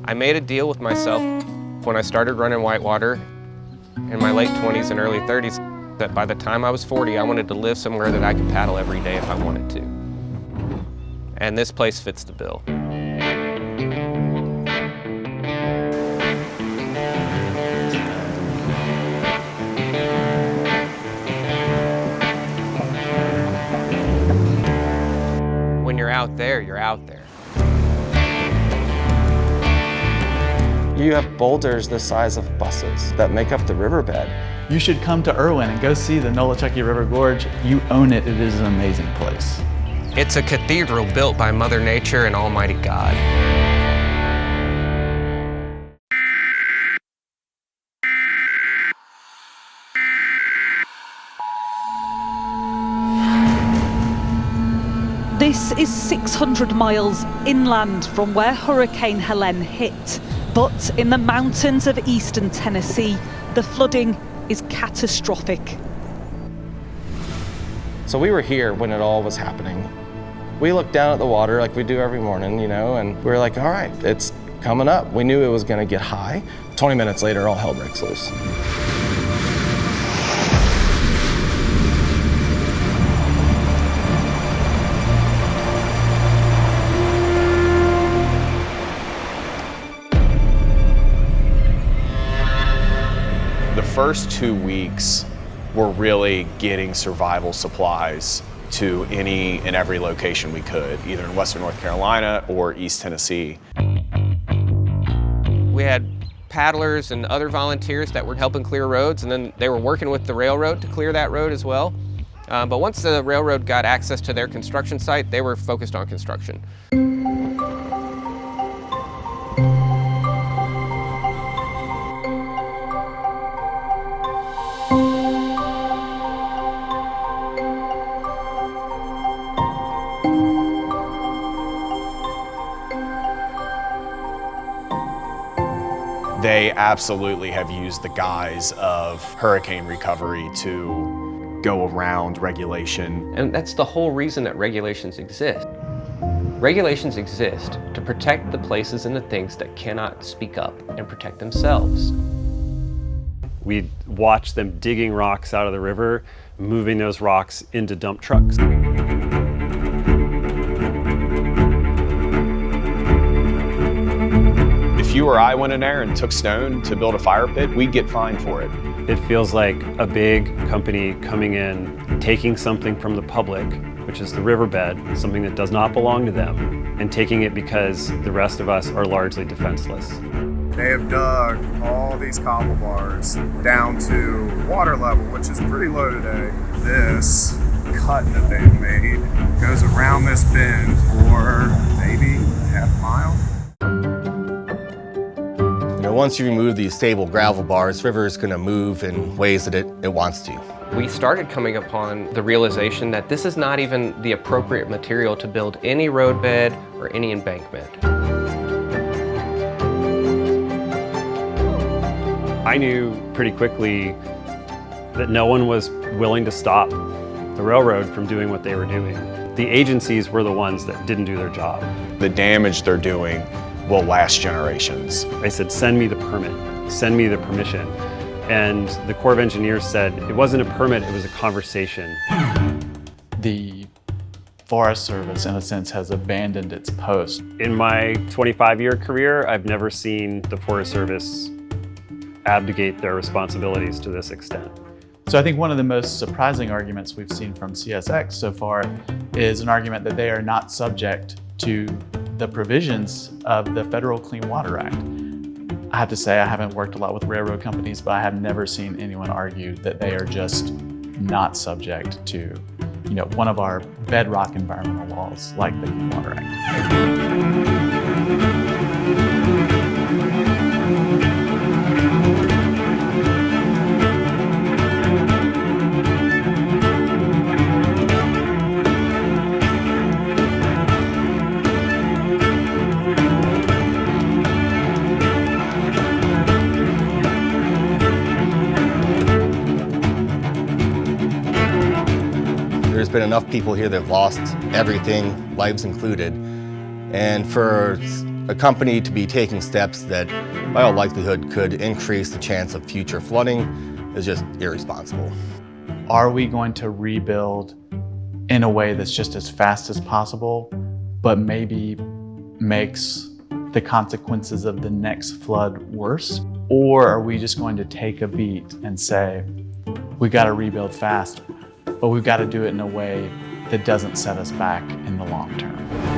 I made a deal with myself when I started running whitewater in my late 20s and early 30s that by the time I was 40, I wanted to live somewhere that I could paddle every day if I wanted to. And this place fits the bill. When you're out there, you're out there. You have boulders the size of buses that make up the riverbed. You should come to Irwin and go see the Nolichucky River Gorge. You own it. It is an amazing place. It's a cathedral built by Mother Nature and Almighty God. This is 600 miles inland from where Hurricane Helene hit. But in the mountains of eastern Tennessee, the flooding is catastrophic. So we were here when it all was happening. We looked down at the water like we do every morning, you know, and we were like, all right, it's coming up. We knew it was going to get high. 20 minutes later, all hell breaks loose. The first 2 weeks were really getting survival supplies to any and every location we could, either in Western North Carolina or East Tennessee. We had paddlers and other volunteers that were helping clear roads, and then they were working with the railroad to clear that road as well. But once the railroad got access to their construction site, they were focused on construction. They absolutely have used the guise of hurricane recovery to go around regulation. And that's the whole reason that regulations exist. Regulations exist to protect the places and the things that cannot speak up and protect themselves. We watch them digging rocks out of the river, moving those rocks into dump trucks. If you or I went in there and took stone to build a fire pit, we'd get fined for it. It feels like a big company coming in, taking something from the public, which is the riverbed, something that does not belong to them, and taking it because the rest of us are largely defenseless. They have dug all these cobble bars down to water level, which is pretty low today. This cut that they've made goes around this bend for maybe a half mile. Once you remove these stable gravel bars, the river is going to move in ways that it wants to. We started coming upon the realization that this is not even the appropriate material to build any roadbed or any embankment. I knew pretty quickly that no one was willing to stop the railroad from doing what they were doing. The agencies were the ones that didn't do their job. The damage they're doing will last generations. I said, send me the permit, send me the permission. And the Corps of Engineers said, it wasn't a permit, it was a conversation. The Forest Service, in a sense, has abandoned its post. In my 25-year career, I've never seen the Forest Service abdicate their responsibilities to this extent. So I think one of the most surprising arguments we've seen from CSX so far is an argument that they are not subject to the provisions of the Federal Clean Water Act. I have to say, I haven't worked a lot with railroad companies, but I have never seen anyone argue that they are just not subject to, one of our bedrock environmental laws like the Clean Water Act. There's been enough people here that have lost everything, lives included. And for a company to be taking steps that by all likelihood could increase the chance of future flooding is just irresponsible. Are we going to rebuild in a way that's just as fast as possible, but maybe makes the consequences of the next flood worse? Or are we just going to take a beat and say, we got to rebuild fast, but we've got to do it in a way that doesn't set us back in the long term?